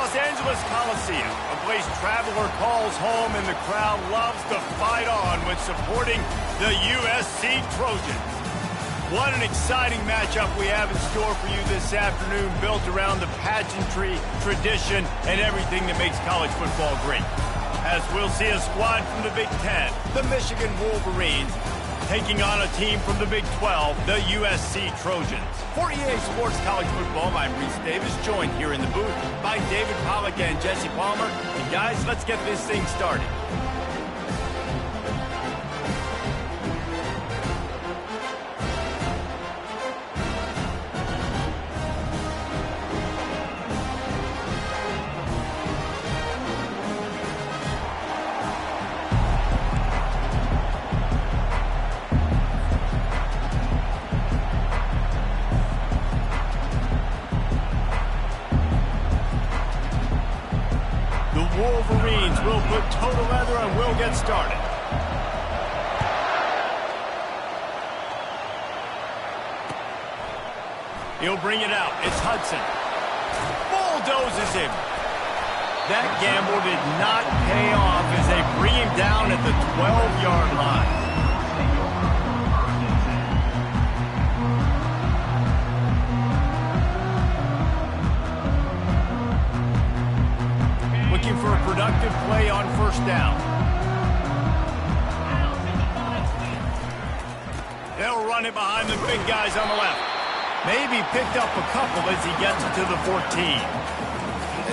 Los Angeles Coliseum, a place traveler calls home and the crowd loves to fight on when supporting the USC Trojans. What an exciting matchup we have in store for you this afternoon, built around the pageantry, tradition, and everything that makes college football great. As we'll see a squad from the Big Ten, the Michigan Wolverines, taking on a team from the Big 12, the USC Trojans. For EA Sports College Football, I'm Reese Davis, joined here in the booth by David Pollack and Jesse Palmer. And guys, let's get this thing started. Wolverines will put total leather and we'll get started. He'll bring it out. It's Hudson. Bulldozes him. That gamble did not pay off as they bring him down at the 12-yard line. Looking for a productive play on first down. They'll run it behind the big guys on the left. Maybe picked up a couple as he gets it to the 14.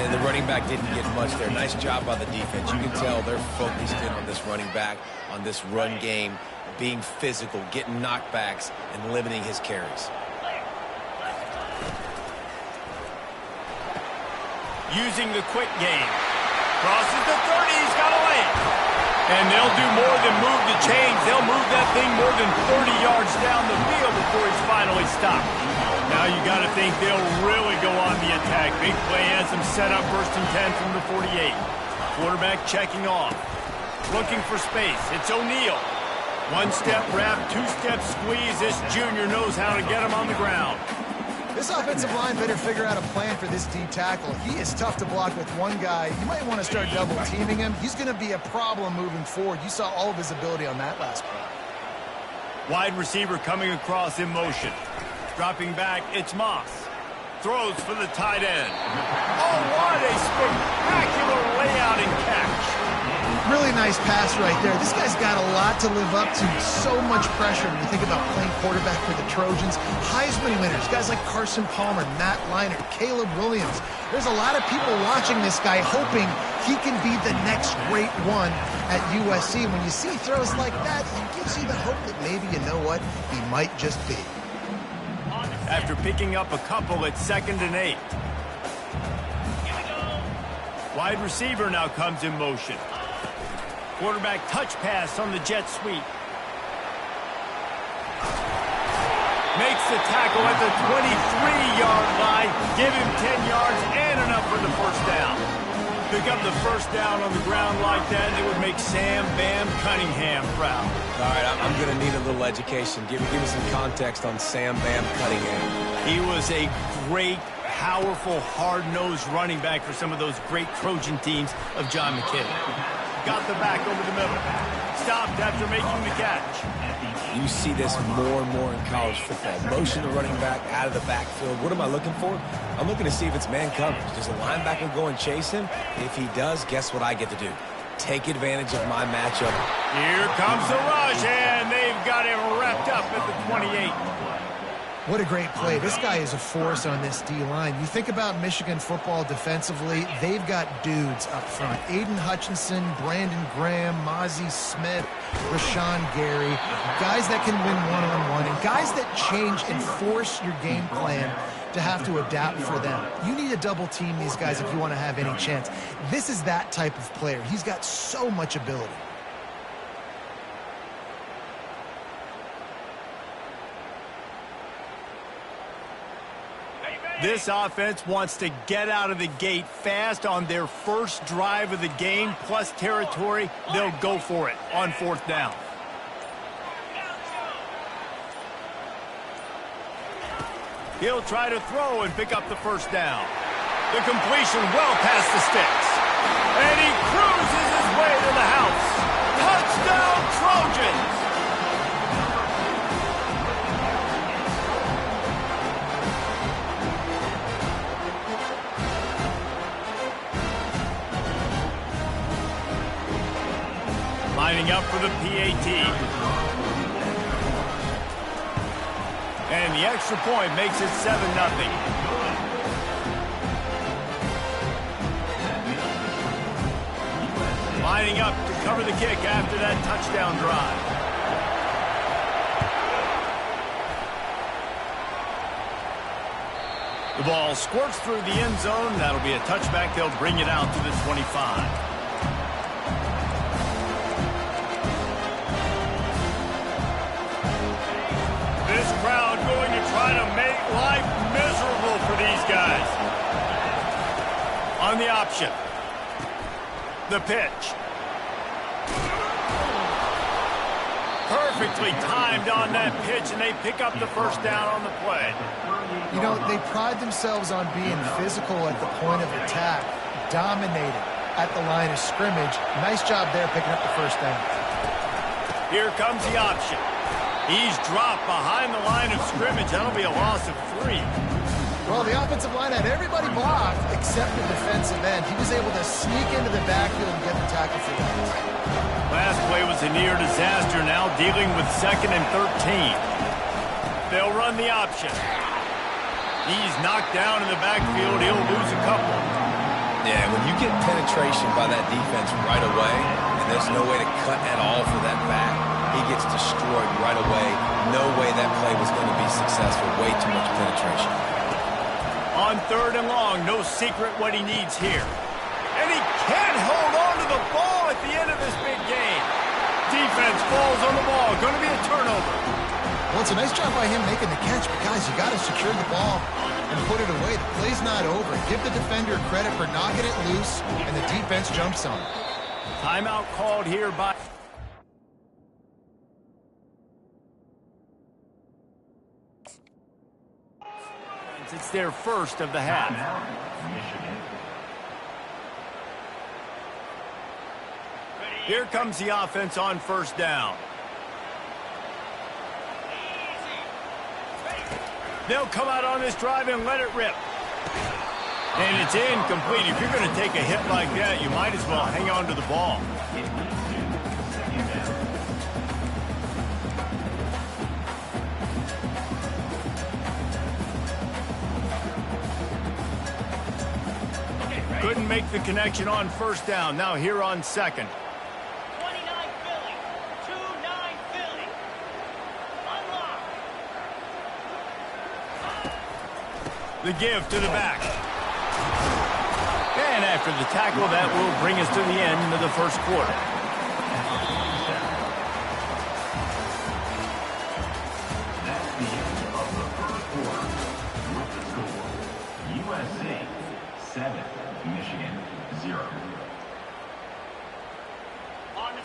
And the running back didn't get much there. Nice job by the defense. You can tell they're focused in on this running back, on this run game, being physical, getting knockbacks, and limiting his carries. Using the quick game. Crosses the 30, he's got a lane. And they'll do more than move the chains. They'll move that thing more than 30 yards down the field before he's finally stopped. Now you got to think they'll really go on the attack. Big play has them set up 1st and 10 from the 48. Quarterback checking off. Looking for space. It's O'Neal. One-step wrap, two-step squeeze. This junior knows how to get him on the ground. This offensive line better figure out a plan for this D tackle. He is tough to block with one guy. You might want to start double-teaming him. He's going to be a problem moving forward. You saw all of his ability on that last play. Wide receiver coming across in motion. Dropping back, it's Moss. Throws for the tight end. Oh, what a spectacular layout and catch. Really nice pass right there. This guy's got a lot to live up to. So much pressure when you think about playing quarterback for the Trojans. Heisman winners, guys like Carson Palmer, Matt Leinart, Caleb Williams. There's a lot of people watching this guy hoping he can be the next great one at USC. When you see throws like that, it gives you the hope that maybe, you know what, he might just be. After picking up a couple at 2nd and 8. Wide receiver now comes in motion. Quarterback touch pass on the jet sweep. Makes the tackle at the 23-yard line. Give him 10 yards and enough for the first down. Pick up the first down on the ground like that, it would make Sam Bam Cunningham proud. All right, I'm going to need a little education. Give me some context on Sam Bam Cunningham. He was a great, powerful, hard-nosed running back for some of those great Trojan teams of John McKinney. Got the back over the middle. Stopped after making the catch. You see this more and more in college football. Motion the running back out of the backfield. What am I looking for? I'm looking to see if it's man coverage. Does the linebacker go and chase him? If he does, guess what I get to do? Take advantage of my matchup. Here comes the rush, and they've got him wrapped up at the 28. What a great play. This guy is a force on this D-line. You think about Michigan football defensively, they've got dudes up front. Aiden Hutchinson, Brandon Graham, Mozzie Smith, Rashawn Gary, guys that can win one-on-one, and guys that change and force your game plan to have to adapt for them. You need to double-team these guys if you want to have any chance. This is that type of player. He's got so much ability. This offense wants to get out of the gate fast on their first drive of the game, plus territory. They'll go for it on 4th down. He'll try to throw and pick up the first down. The completion well past the sticks. And he cruises his way to the house. Touchdown, Trojans! Lining up for the PAT. And the extra point makes it 7-0. Lining up to cover the kick after that touchdown drive. The ball squirts through the end zone. That'll be a touchback. They'll bring it out to the 25. This crowd going to try to make life miserable for these guys. On the option. The pitch. Perfectly timed on that pitch, and they pick up the first down on the play. You know, they pride themselves on being physical at the point of attack, dominating at the line of scrimmage. Nice job there picking up the first down. Here comes the option. He's dropped behind the line of scrimmage. That'll be a loss of 3. Well, the offensive line had everybody blocked except the defensive end. He was able to sneak into the backfield and get the tackle for that. Last play was a near disaster. Now dealing with 2nd and 13. They'll run the option. He's knocked down in the backfield. He'll lose a couple. Yeah, when you get penetration by that defense right away, and there's no way to cut at all for that back, he gets destroyed right away. No way that play was going to be successful. Way too much penetration. On 3rd and long, no secret what he needs here. And he can't hold on to the ball at the end of this big game. Defense falls on the ball. Going to be a turnover. Well, it's a nice job by him making the catch, but guys, you got to secure the ball and put it away. The play's not over. Give the defender credit for knocking it loose, and the defense jumps on it. Timeout called here by... It's their first of the half. Here comes the offense on first down. They'll come out on this drive and let it rip. And it's incomplete. If you're going to take a hit like that, you might as well hang on to the ball. Couldn't make the connection on first down. Now here on 2nd. 29 Philly. 2-9 Philly. Unlock. The give to the back. And after the tackle, that will bring us to the end of the first quarter. That's the end of the first quarter. With the score, USC 7, Michigan 0.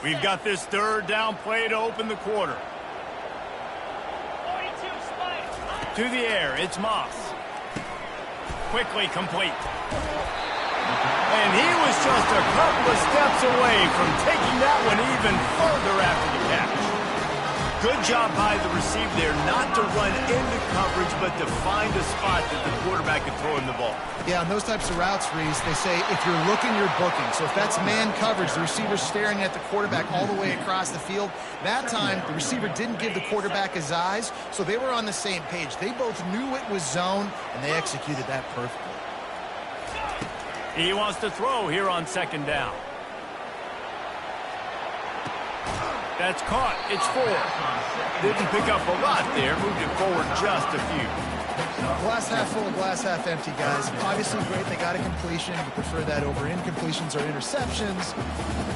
We've got this 3rd down play to open the quarter. 42 Spike. To the air, it's Moss. Quickly complete. And he was just a couple of steps away from taking that one even further after the catch. Good job by the receiver there not to run into coverage, but to find a spot that the quarterback could throw him the ball. Yeah, on those types of routes, Reese, they say if you're looking, you're booking. So if that's man coverage, the receiver's staring at the quarterback all the way across the field. That time, the receiver didn't give the quarterback his eyes, so they were on the same page. They both knew it was zone, and they executed that perfectly. He wants to throw here on 2nd down. That's caught. It's 4. Didn't pick up a lot there. Moved it forward just a few. Glass half full, glass half empty, guys. Obviously great, they got a completion. You prefer that over incompletions or interceptions.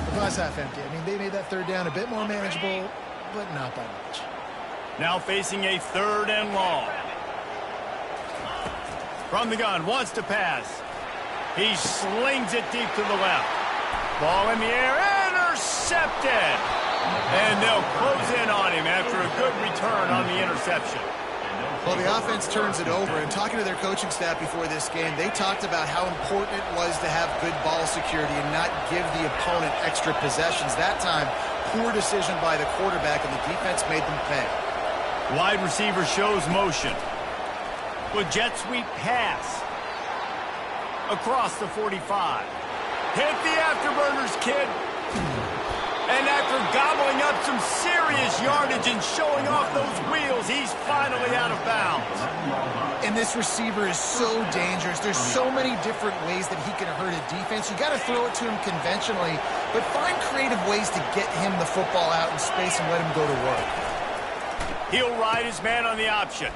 The glass half empty. I mean, they made that 3rd down a bit more manageable, but not by much. Now facing a 3rd and long. From the gun, wants to pass. He slings it deep to the left. Ball in the air, intercepted. And they'll close in on him after a good return on the interception. Well, the offense turns it over, and talking to their coaching staff before this game, they talked about how important it was to have good ball security and not give the opponent extra possessions. That time, poor decision by the quarterback, and the defense made them pay. Wide receiver shows motion. With jet sweep pass. Across the 45. Hit the afterburners, kid. And after gobbling up some serious yardage and showing off those wheels, he's finally out of bounds. And this receiver is so dangerous. There's so many different ways that he can hurt a defense. You got to throw it to him conventionally, but find creative ways to get him the football out in space and let him go to work. He'll ride his man on the option.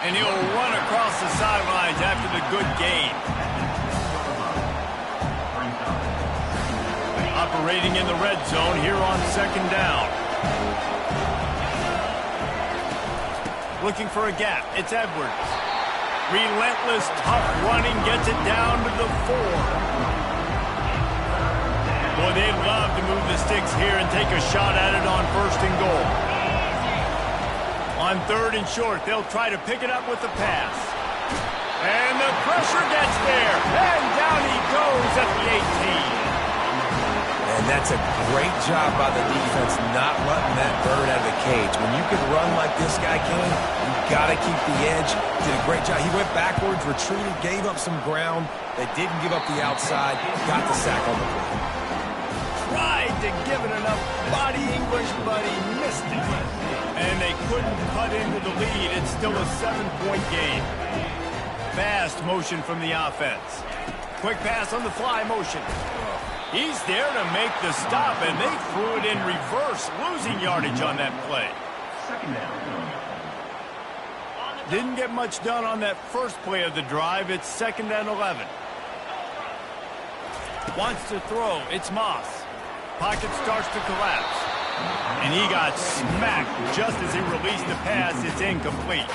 And he'll run across the sidelines after the good gain. Operating in the red zone here on second down. Looking for a gap. It's Edwards. Relentless, tough running gets it down to the 4. Boy, they'd love to move the sticks here and take a shot at it on first and goal. On third and short, they'll try to pick it up with the pass. And the pressure gets there. And down he goes at the 18. And that's a great job by the defense not letting that bird out of the cage. When you can run like this guy can, you've got to keep the edge. Did a great job. He went backwards, retreated, gave up some ground. They didn't give up the outside. Got the sack on the play. Tried to give it enough body English, but he missed it. And they couldn't cut into the lead. It's still a 7-point game. Fast motion from the offense. Quick pass on the fly motion. He's there to make the stop, and they threw it in reverse, losing yardage on that play. Didn't get much done on that first play of the drive. It's 2nd and 11. Wants to throw. It's Moss. Pocket starts to collapse. And he got smacked just as he released the pass. It's incomplete.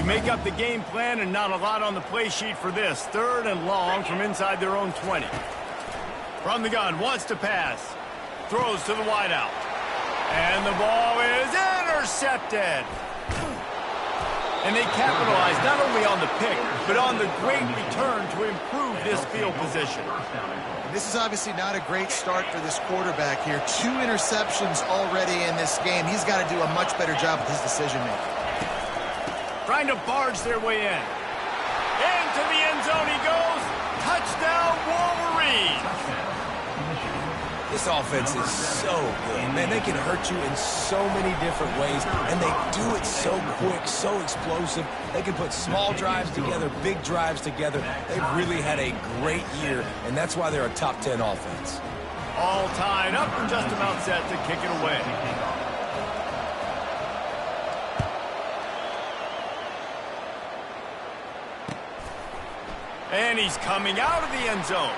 Make up the game plan and not a lot on the play sheet for this. 3rd and long from inside their own 20. From the gun, wants to pass. Throws to the wideout. And the ball is intercepted. And they capitalize not only on the pick, but on the great return to improve this field position. This is obviously not a great start for this quarterback here. 2 interceptions already in this game. He's got to do a much better job with his decision-making. Trying to barge their way in. Into the end zone he goes. Touchdown, Wolverine. This offense is so good. Man, they can hurt you in so many different ways, and they do it so quick, so explosive. They can put small drives together, big drives together. They've really had a great year, and that's why they're a top 10 offense. All tied up and just about set to kick it away. And he's coming out of the end zone.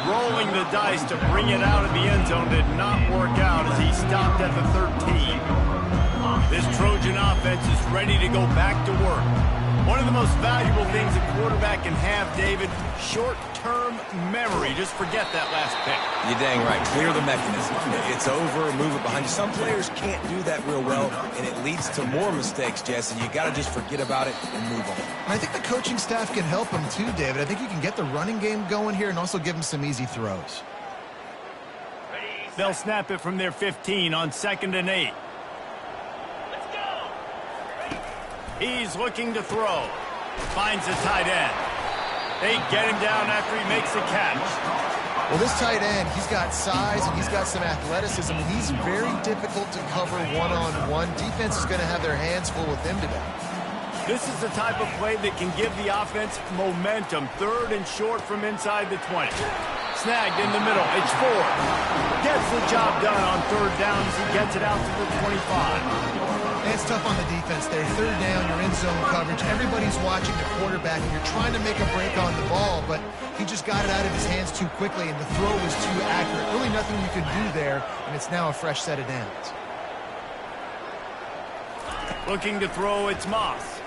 Rolling the dice to bring it out of the end zone did not work out as he stopped at the 13. This Trojan offense is ready to go back to work. One of the most valuable things a quarterback can have, David, short-term memory. Just forget that last pick. You're dang right. Clear the mechanism. It's over, move it behind you. Some players can't do that real well, and it leads to more mistakes, Jesse. You got to just forget about it and move on. I think the coaching staff can help him too, David. I think you can get the running game going here and also give him some easy throws. They'll snap it from their 15 on 2nd and 8. He's looking to throw. Finds the tight end. They get him down after he makes the catch. Well, this tight end, he's got size and he's got some athleticism. And he's very difficult to cover one-on-one. Defense is going to have their hands full with him today. This is the type of play that can give the offense momentum. 3rd and short from inside the 20. Snagged in the middle. It's 4. Gets the job done on 3rd down as he gets it out to the 25. It's tough on the defense there. 3rd down, you're in zone coverage. Everybody's watching the quarterback, and you're trying to make a break on the ball, but he just got it out of his hands too quickly, and the throw was too accurate. Really nothing you can do there, and it's now a fresh set of downs. Looking to throw, it's Moss.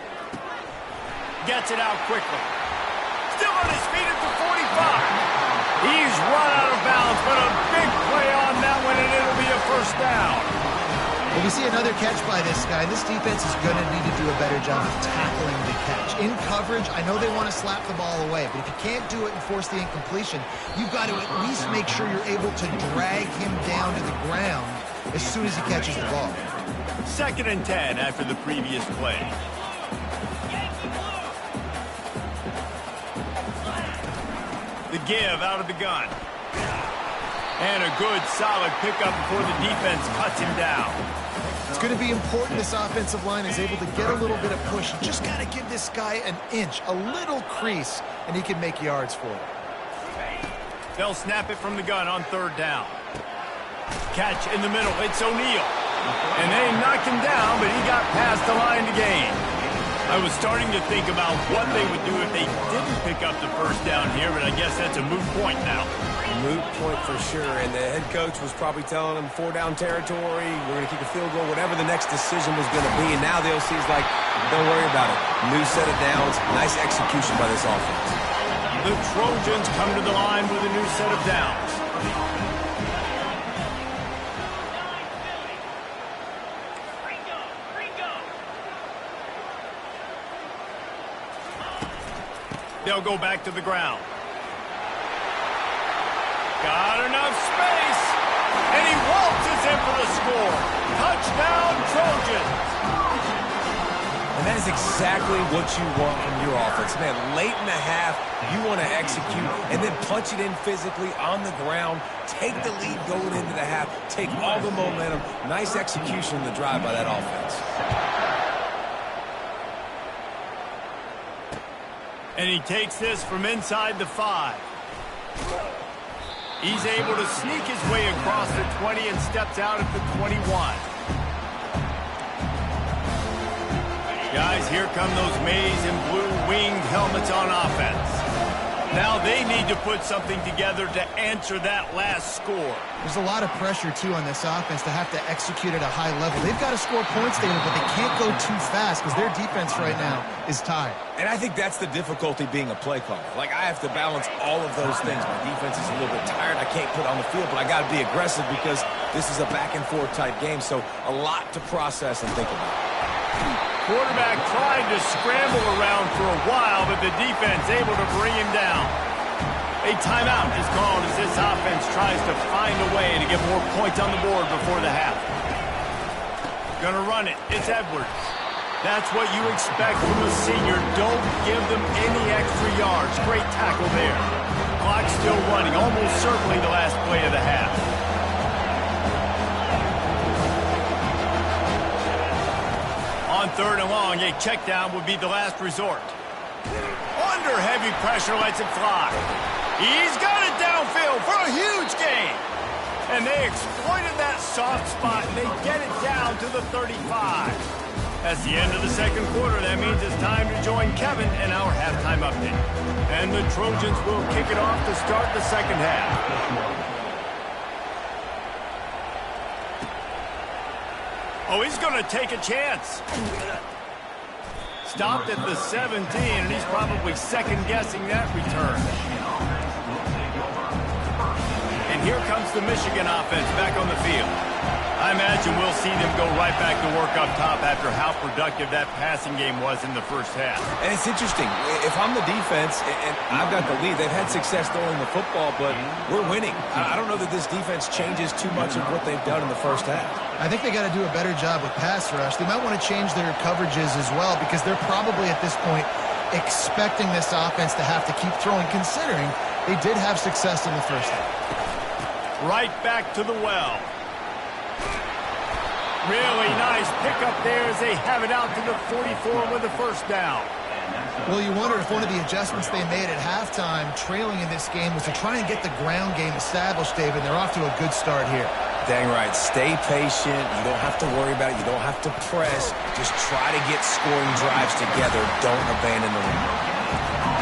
Gets it out quickly. Still on his feet at the 45. He's run down. Well, we see another catch by this guy. This defense is going to need to do a better job of tackling the catch. In coverage, I know they want to slap the ball away, but if you can't do it and force the incompletion, you've got to at least make sure you're able to drag him down to the ground as soon as he catches the ball. 2nd and 10 after the previous play. The give out of the gun. And a good, solid pickup before the defense cuts him down. It's going to be important this offensive line is able to get a little bit of push. You just got to give this guy an inch, a little crease, and he can make yards for it. They'll snap it from the gun on 3rd down. Catch in the middle. It's O'Neal. And they knocked him down, but he got past the line to gain. I was starting to think about what they would do if they didn't pick up the 1st down here, but I guess that's a moot point now. Moot point for sure, and the head coach was probably telling them 4-down territory, we're going to kick a field goal, whatever the next decision was going to be, and now the OC's like, don't worry about it. New set of downs, nice execution by this offense. The Trojans come to the line with a new set of downs. They'll go back to the ground. Got enough space. And he waltzes in for the score. Touchdown, Trojans. And that is exactly what you want from your offense. Man, late in the half, you want to execute and then punch it in physically on the ground. Take the lead going into the half. Take all the momentum. Nice execution in the drive by that offense. And he takes this from inside the 5. He's able to sneak his way across the 20 and steps out at the 21. Guys, here come those maize and blue winged helmets on offense. Now they need to put something together to answer that last score. There's a lot of pressure, too, on this offense to have to execute at a high level. They've got to score points, David, but they can't go too fast because their defense right now is tired. And I think that's the difficulty being a play caller. Like, I have to balance all of those things. My defense is a little bit tired. I can't put on the field, but I got to be aggressive because this is a back-and-forth type game, so a lot to process and think about. Quarterback tried to scramble around for a while, but the defense able to bring him down. A timeout is called as this offense tries to find a way to get more points on the board before the half. Gonna run it. It's Edwards. That's what you expect from a senior. Don't give them any extra yards. Great tackle there. Clock still running, almost certainly the last play of the half. On 3rd and long, a check down would be the last resort. Under heavy pressure, lets it fly. He's got it downfield for a huge gain. And they exploited that soft spot, and they get it down to the 35. That's the end of the 2nd quarter. That means it's time to join Kevin in our halftime update. And the Trojans will kick it off to start the 2nd half. Oh, he's going to take a chance. Stopped at the 17, and he's probably second-guessing that return. And here comes the Michigan offense back on the field. I imagine we'll see them go right back to work up top after how productive that passing game was in the 1st half. And it's interesting. If I'm the defense and I've got the lead, they've had success throwing the football, but we're winning. I don't know that this defense changes too much of what they've done in the 1st half. I think they got to do a better job with pass rush. They might want to change their coverages as well because they're probably at this point expecting this offense to have to keep throwing, considering they did have success in the 1st half. Right back to the well. Really nice pickup there as they have it out to the 44 with the 1st down. Well, you wonder if one of the adjustments they made at halftime, trailing in this game, was to try and get the ground game established, David. They're off to a good start here. Dang right. Stay patient. You don't have to worry about it. You don't have to press. Just try to get scoring drives together. Don't abandon the run.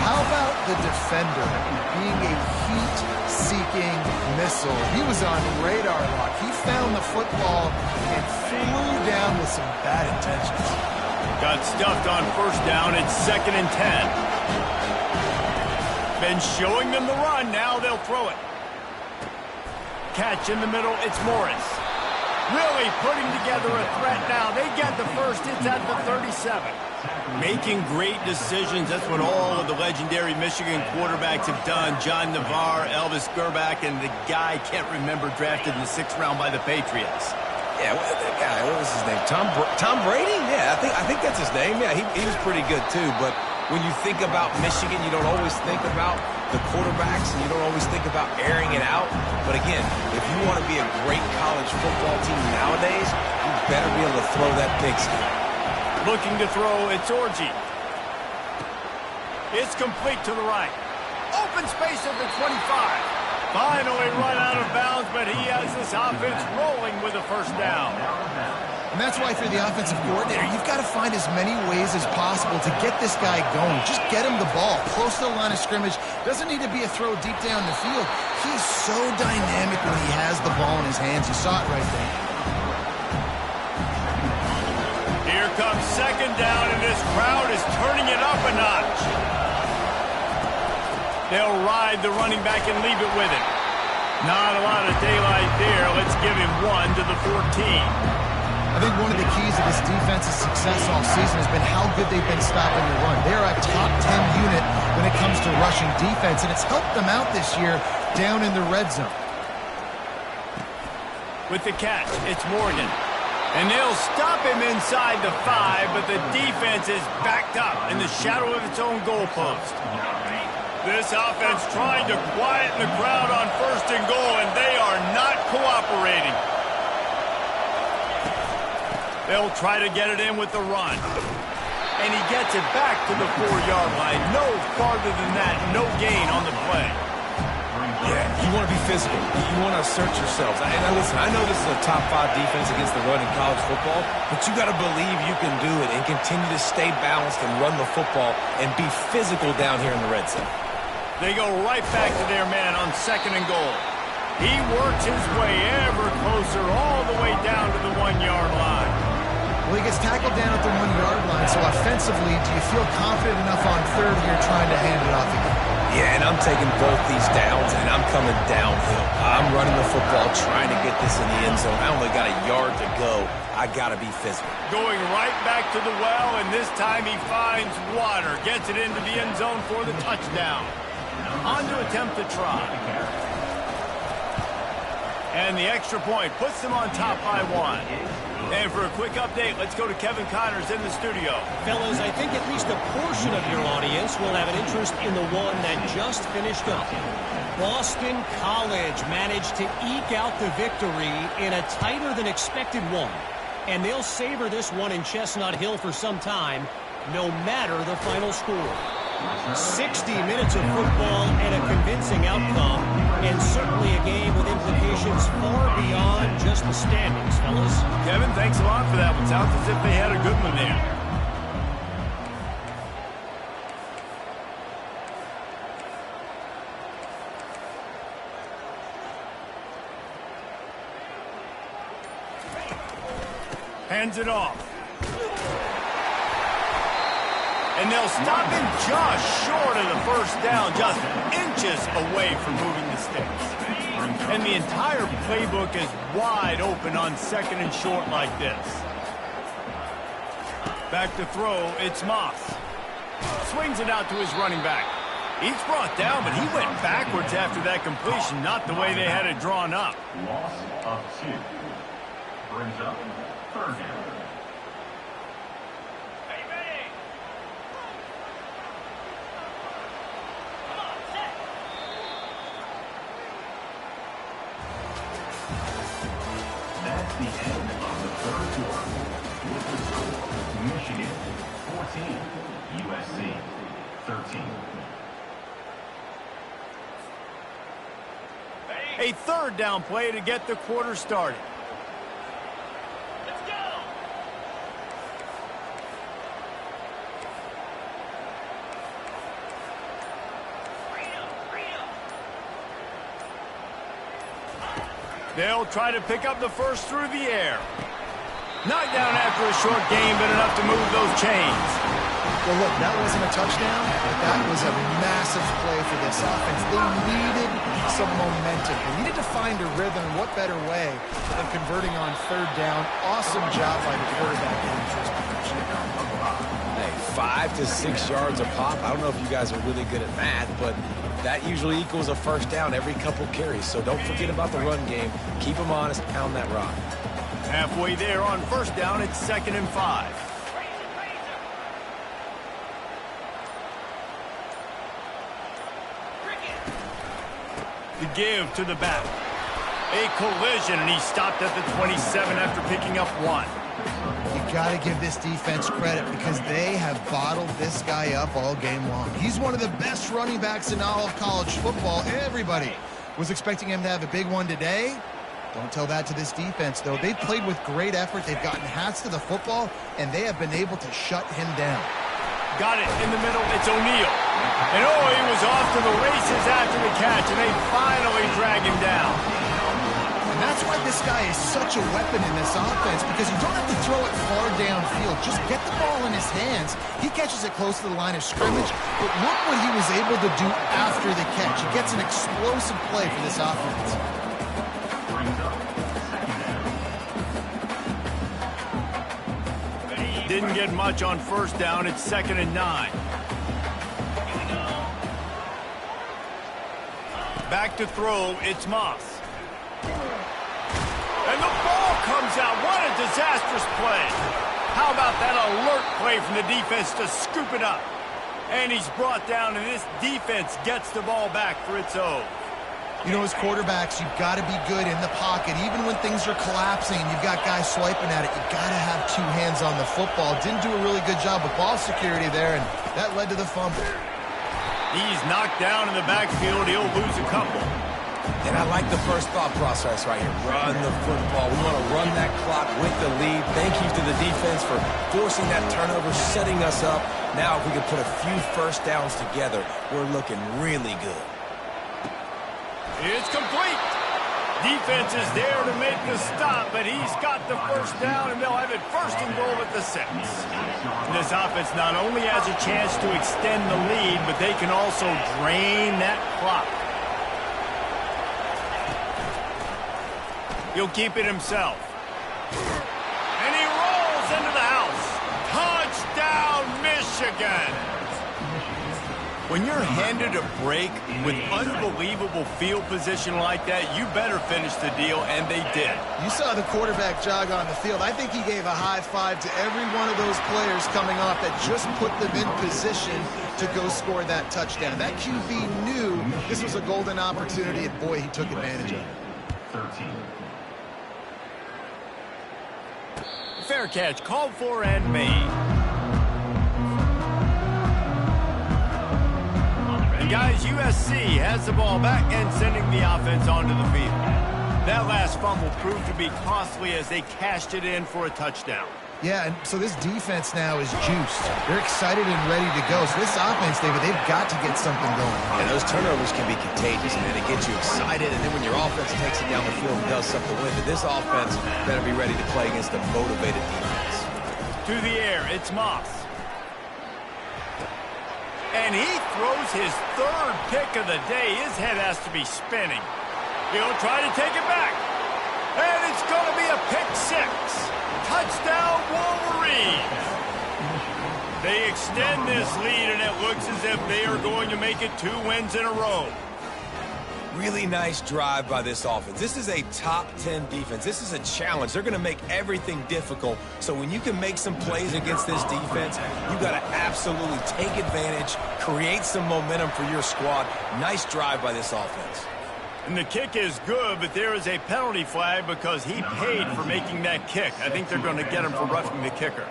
How about the defender being a heat-seeking missile? He was on radar lock. He found the football and flew down with some bad intentions. Got stuffed on 1st down. It's 2nd and 10. Been showing them the run. Now they'll throw it. Catch in the middle. It's Morris. Really putting together a threat now. They get the first. It's at the 37. Making great decisions. That's what all of the legendary Michigan quarterbacks have done. John Navarre, Elvis Gerbach, and the guy I can't remember drafted in the 6th round by the Patriots. Yeah, that guy, what was his name? Tom Brady? Yeah, I think that's his name. Yeah, he was pretty good too. But when you think about Michigan, you don't always think about the quarterbacks, and you don't always think about airing it out. But again, if you want to be a great college football team nowadays, you better be able to throw that pigskin. Looking to throw, it's Orji. It's complete to the right. Open space at the 25. Finally run out of bounds, but he has this offense rolling with a first down. And that's why, if you're the offensive coordinator, you've got to find as many ways as possible to get this guy going. Just get him the ball close to the line of scrimmage. Doesn't need to be a throw deep down the field. He's so dynamic when he has the ball in his hands. You saw it right there. Here comes second down, and this crowd is turning it up a notch. They'll ride the running back and leave it with him. Not a lot of daylight there. Let's give him 1 to the 14. I think one of the keys of this defense's success all season has been how good they've been stopping the run. They're a top 10 unit when it comes to rushing defense, and it's helped them out this year down in the red zone. With the catch, it's Morgan. And they'll stop him inside the 5, but the defense is backed up in the shadow of its own goalpost. This offense trying to quieten the crowd on 1st and goal, and they are not cooperating. They'll try to get it in with the run. And he gets it back to the 4-yard line. No farther than that, no gain on the play. Yeah, you want to be physical. You want to assert yourselves. And listen, I know this is a top 5 defense against the run in college football, but you got to believe you can do it and continue to stay balanced and run the football and be physical down here in the red zone. They go right back to their man on 2nd and goal. He works his way ever closer all the way down to the 1-yard line. Well, he gets tackled down at the 1-yard line, so offensively, do you feel confident enough on 3rd here trying to hand it off again? Yeah, and I'm taking both these downs, and I'm coming downhill. I'm running the football, trying to get this in the end zone. I only got a yard to go. I got to be physical. Going right back to the well, and this time he finds water. Gets it into the end zone for the touchdown. On to attempt to try. And the extra point puts them on top by 1. And for a quick update, let's go to Kevin Connors in the studio. Fellas, I think at least a portion of your audience will have an interest in the one that just finished up. Boston College managed to eke out the victory in a tighter-than-expected one. And they'll savor this one in Chestnut Hill for some time, no matter the final score. 60 minutes of football and a convincing outcome, and certainly a game with implications far beyond just the standings, fellas. Kevin, thanks a lot for that one. Sounds as if they had a good one there. Hands it off. And they'll stop him just short of the first down, just inches away from moving the sticks. And the entire playbook is wide open on 2nd and short like this. Back to throw, it's Moss. Swings it out to his running back. He's brought down, but he went backwards after that completion, not the way they had it drawn up. Loss of 2. Brings up 3rd down. That's the end of the 3rd quarter. With the score, Michigan 14, USC 13. A 3rd down play to get the quarter started. Let's go! They'll try to pick up the first through the air. Knocked down after a short gain, but enough to move those chains. Well, look, that wasn't a touchdown, but that was a massive play for this offense. They needed some momentum. They needed to find a rhythm. What better way than converting on third down? Awesome job by the quarterback in the first position. Hey, 5 to 6 yards a pop. I don't know if you guys are really good at math, but that usually equals a first down every couple carries. So don't forget about the run game. Keep them honest. Pound that rock. Halfway there on first down, it's 2nd and 5. The give to the back. A collision, and he stopped at the 27 after picking up 1. You got to give this defense credit because they have bottled this guy up all game long. He's one of the best running backs in all of college football. Everybody was expecting him to have a big one today. Don't tell that to this defense, though. They've played with great effort. They've gotten hats to the football, and they have been able to shut him down. Got it in the middle. It's O'Neal. And he was off to the races after the catch, and they finally drag him down. And that's why this guy is such a weapon in this offense, because you don't have to throw it far downfield. Just get the ball in his hands. He catches it close to the line of scrimmage, but look what he was able to do after the catch. He gets an explosive play for this offense. Didn't get much on first down. It's 2nd and 9. Back to throw. It's Moss. And the ball comes out. What a disastrous play. How about that alert play from the defense to scoop it up? And he's brought down, and this defense gets the ball back for its own. You know, as quarterbacks, you've got to be good in the pocket. Even when things are collapsing, you've got guys swiping at it. You've got to have 2 hands on the football. Didn't do a really good job with ball security there, and that led to the fumble. He's knocked down in the backfield. He'll lose a couple. And I like the first thought process right here. Run the football. We want to run that clock with the lead. Thank you to the defense for forcing that turnover, setting us up. Now, if we can put a few first downs together, we're looking really good. It's complete. Defense is there to make the stop, but he's got the first down, and they'll have it 1st and goal at the 6. This offense not only has a chance to extend the lead, but they can also drain that clock. He'll keep it himself. And he rolls into the house. Touchdown, Michigan! When you're handed a break with unbelievable field position like that, you better finish the deal, and they did. You saw the quarterback jog on the field. I think he gave a high five to every one of those players coming off that just put them in position to go score that touchdown. That QB knew this was a golden opportunity, and boy, he took advantage of it. 13. Fair catch, called for and made. And guys, USC has the ball back and sending the offense onto the field. That last fumble proved to be costly as they cashed it in for a touchdown. Yeah, and so this defense now is juiced. They're excited and ready to go. So this offense, David, they've got to get something going. And those turnovers can be contagious, man. It gets you excited, and then when your offense takes it down the field and does something with it, this offense better be ready to play against a motivated defense. To the air, it's Moss. And he throws his 3rd pick of the day. His head has to be spinning. He'll try to take it back. And it's going to be a pick 6. Touchdown, Wolverines! They extend this lead, and it looks as if they are going to make it 2 wins in a row. Really nice drive by this offense. This is a top 10 defense. This is a challenge. They're going to make everything difficult. So when you can make some plays against this defense, you got to absolutely take advantage, create some momentum for your squad. Nice drive by this offense. And the kick is good, but there is a penalty flag because he paid for making that kick. I think they're going to get him for roughing the kicker.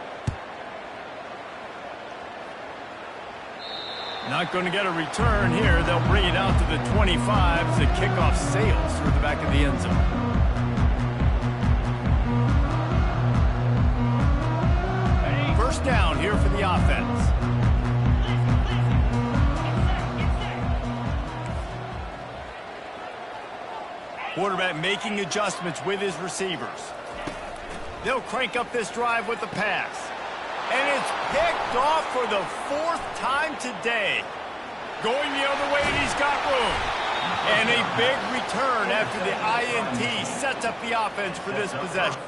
Not going to get a return here. They'll bring it out to the 25 as the kickoff sails through the back of the end zone. First down here for the offense. Quarterback making adjustments with his receivers. They'll crank up this drive with the pass. And it's picked off for the 4th time today. Going the other way, and he's got room. And a big return after the INT sets up the offense for this possession.